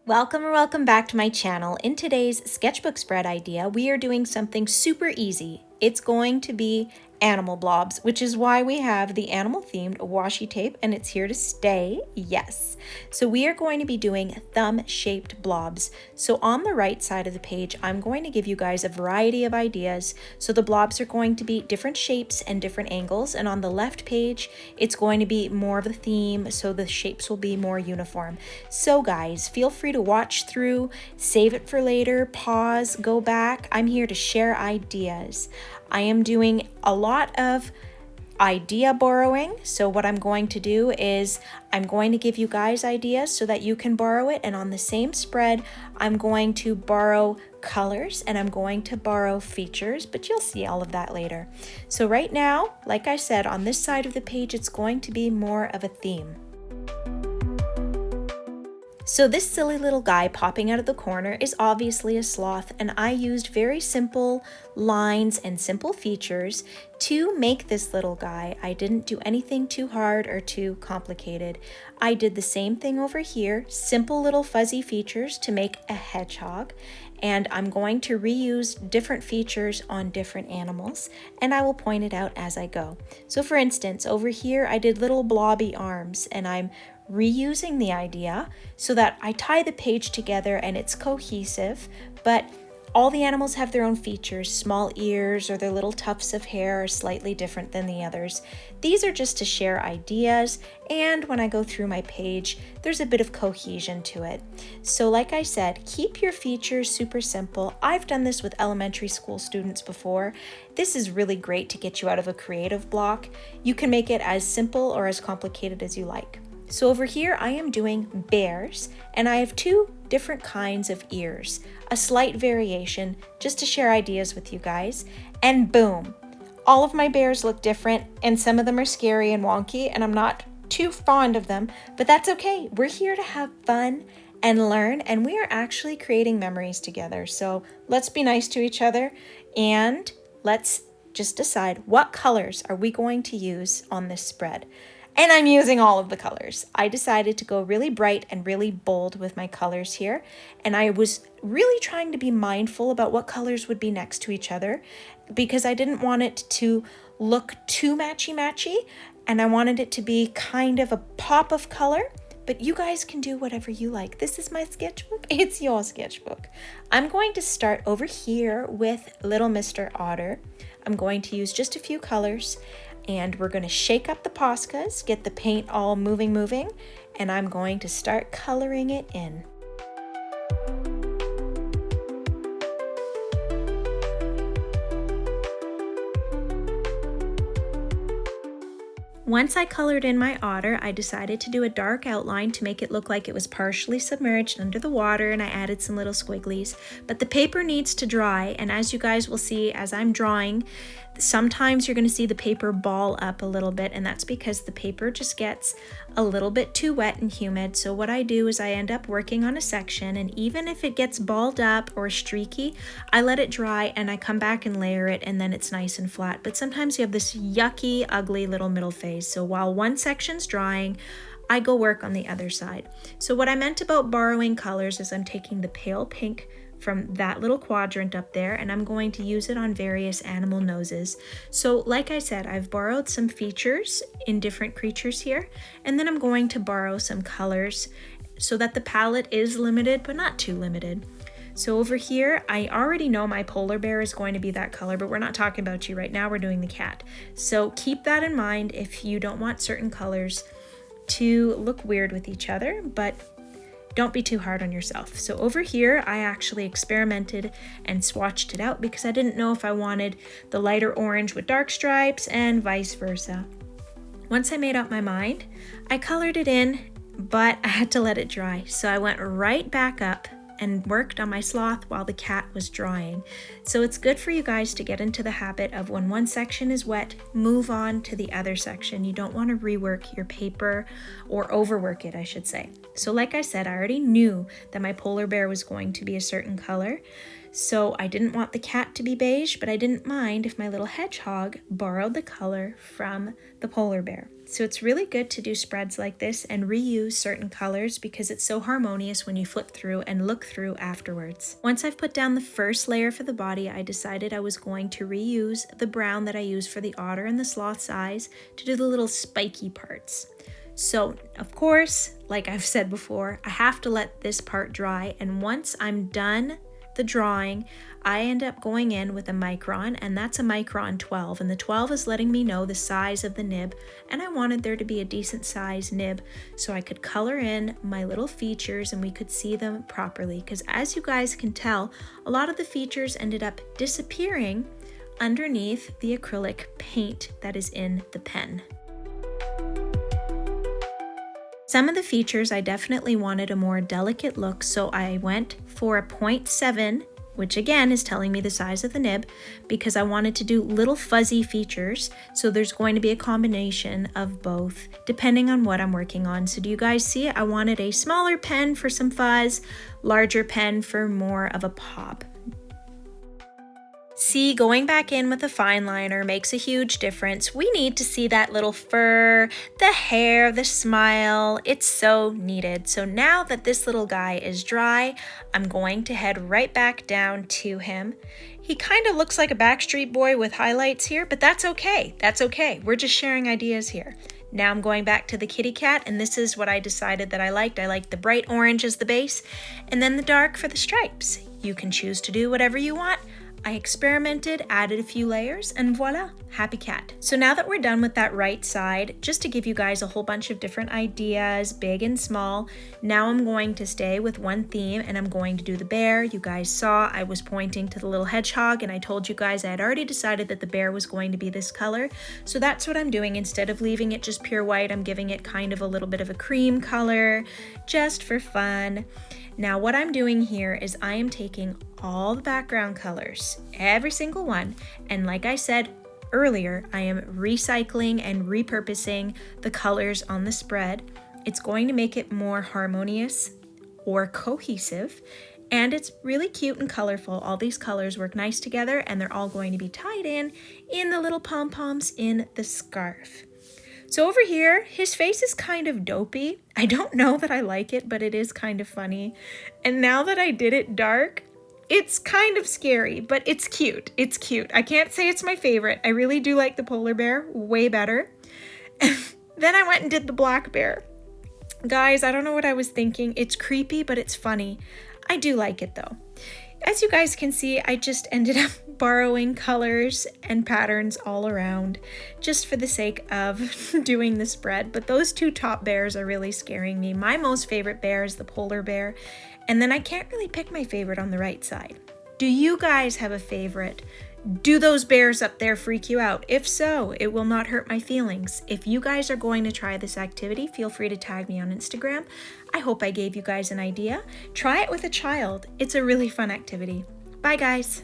Welcome or welcome back to my channel. In today's sketchbook spread idea, we are doing something super easy. It's going to be animal blobs, which is why we have the animal themed washi tape and it's here to stay. Yes. So we are going to be doing thumb shaped blobs. So on the right side of the page, I'm going to give you guys a variety of ideas. So the blobs are going to be different shapes and different angles. And on the left page, it's going to be more of a theme. So the shapes will be more uniform. So guys, feel free to watch through, save it for later, pause, go back. I'm here to share ideas. I am doing a lot of idea borrowing. So what I'm going to do is I'm going to give you guys ideas so that you can borrow it. And on the same spread, I'm going to borrow colors and I'm going to borrow features, but you'll see all of that later. So right now, like I said, on this side of the page, it's going to be more of a theme. So this silly little guy popping out of the corner is obviously a sloth, and I used very simple lines and simple features to make this little guy. I didn't do anything too hard or too complicated. I did the same thing over here, simple little fuzzy features to make a hedgehog, and I'm going to reuse different features on different animals, and I will point it out as I go. So for instance, over here I did little blobby arms, and I'm reusing the idea so that I tie the page together and it's cohesive, but all the animals have their own features. Small ears or their little tufts of hair are slightly different than the others. These are just to share ideas, and when I go through my page, there's a bit of cohesion to it. So like I said, keep your features super simple. I've done this with elementary school students before. This is really great to get you out of a creative block. You can make it as simple or as complicated as you like. So over here I am doing bears, and I have two different kinds of ears, a slight variation just to share ideas with you guys, and boom, all of my bears look different, and some of them are scary and wonky, and I'm not too fond of them, but that's okay. We're here to have fun and learn, and we are actually creating memories together. So let's be nice to each other, and let's just decide what colors are we going to use on this spread. And I'm using all of the colors. I decided to go really bright and really bold with my colors here. And I was really trying to be mindful about what colors would be next to each other because I didn't want it to look too matchy-matchy. And I wanted it to be kind of a pop of color. But you guys can do whatever you like. This is my sketchbook. It's your sketchbook. I'm going to start over here with Little Mr. Otter. I'm going to use just a few colors. And we're going to shake up the Poscas, get the paint all moving, and I'm going to start coloring it in. Once I colored in my otter, I decided to do a dark outline to make it look like it was partially submerged under the water, and I added some little squigglies. But the paper needs to dry, and as you guys will see as I'm drawing, sometimes you're going to see the paper ball up a little bit, and that's because the paper just gets a little bit too wet and humid. So what I do is I end up working on a section, and even if it gets balled up or streaky, I let it dry and I come back and layer it, and then it's nice and flat. But sometimes you have this yucky, ugly little middle phase. So while one section's drying, I go work on the other side. So what I meant about borrowing colors is I'm taking the pale pink from that little quadrant up there, and I'm going to use it on various animal noses. So like I said, I've borrowed some features in different creatures here, and then I'm going to borrow some colors so that the palette is limited, but not too limited. So over here, I already know my polar bear is going to be that color, but we're not talking about you right now, we're doing the cat. So keep that in mind if you don't want certain colors to look weird with each other, but don't be too hard on yourself. So over here, I actually experimented and swatched it out because I didn't know if I wanted the lighter orange with dark stripes and vice versa. Once I made up my mind, I colored it in, but I had to let it dry. So I went right back up and worked on my sloth while the cat was drying. So it's good for you guys to get into the habit of when one section is wet, move on to the other section. You don't want to rework your paper or overwork it, I should say. So like I said, I already knew that my polar bear was going to be a certain color. So I didn't want the cat to be beige, but I didn't mind if my little hedgehog borrowed the color from the polar bear. So it's really good to do spreads like this and reuse certain colors because it's so harmonious when you flip through and look through afterwards. Once I've put down the first layer for the body, I decided I was going to reuse the brown that I used for the otter and the sloth's eyes to do the little spiky parts. So, of course, like I've said before, I have to let this part dry, and once I'm done the drawing, I end up going in with a micron, and that's a micron 12, and the 12 is letting me know the size of the nib, and I wanted there to be a decent size nib so I could color in my little features and we could see them properly, because as you guys can tell, a lot of the features ended up disappearing underneath the acrylic paint that is in the pen. Some of the features I definitely wanted a more delicate look, so I went for a 0.7, which again is telling me the size of the nib, because I wanted to do little fuzzy features. So there's going to be a combination of both depending on what I'm working on. So do you guys see it? I wanted a smaller pen for some fuzz, larger pen for more of a pop. See, going back in with a fine liner makes a huge difference. We need to see that little fur, the hair, the smile. It's so needed. So now that this little guy is dry, I'm going to head right back down to him. He kind of looks like a Backstreet Boy with highlights here, but that's okay. That's okay. We're just sharing ideas here. Now I'm going back to the kitty cat, and this is what I decided that I liked. I liked the bright orange as the base, and then the dark for the stripes. You can choose to do whatever you want. I experimented, added a few layers, and voila, happy cat. So now that we're done with that right side, just to give you guys a whole bunch of different ideas, big and small, now I'm going to stay with one theme and I'm going to do the bear. You guys saw I was pointing to the little hedgehog and I told you guys I had already decided that the bear was going to be this color. So that's what I'm doing. Instead of leaving it just pure white, I'm giving it kind of a little bit of a cream color, just for fun. Now what I'm doing here is I am taking all the background colors, every single one, and like I said earlier, I am recycling and repurposing the colors on the spread. It's going to make it more harmonious or cohesive, and it's really cute and colorful. All these colors work nice together, and they're all going to be tied in the little pom-poms in the scarf. So over here, his face is kind of dopey. I don't know that I like it, but it is kind of funny. And now that I did it dark, it's kind of scary, but it's cute. It's cute. I can't say it's my favorite. I really do like the polar bear way better. Then I went and did the black bear. Guys, I don't know what I was thinking. It's creepy, but it's funny. I do like it though. As you guys can see, I just ended up borrowing colors and patterns all around just for the sake of doing the spread. But those two top bears are really scaring me. My most favorite bear is the polar bear. And then I can't really pick my favorite on the right side. Do you guys have a favorite? Do those bears up there freak you out? If so, it will not hurt my feelings. If you guys are going to try this activity, feel free to tag me on Instagram. I hope I gave you guys an idea. Try it with a child. It's a really fun activity. Bye guys.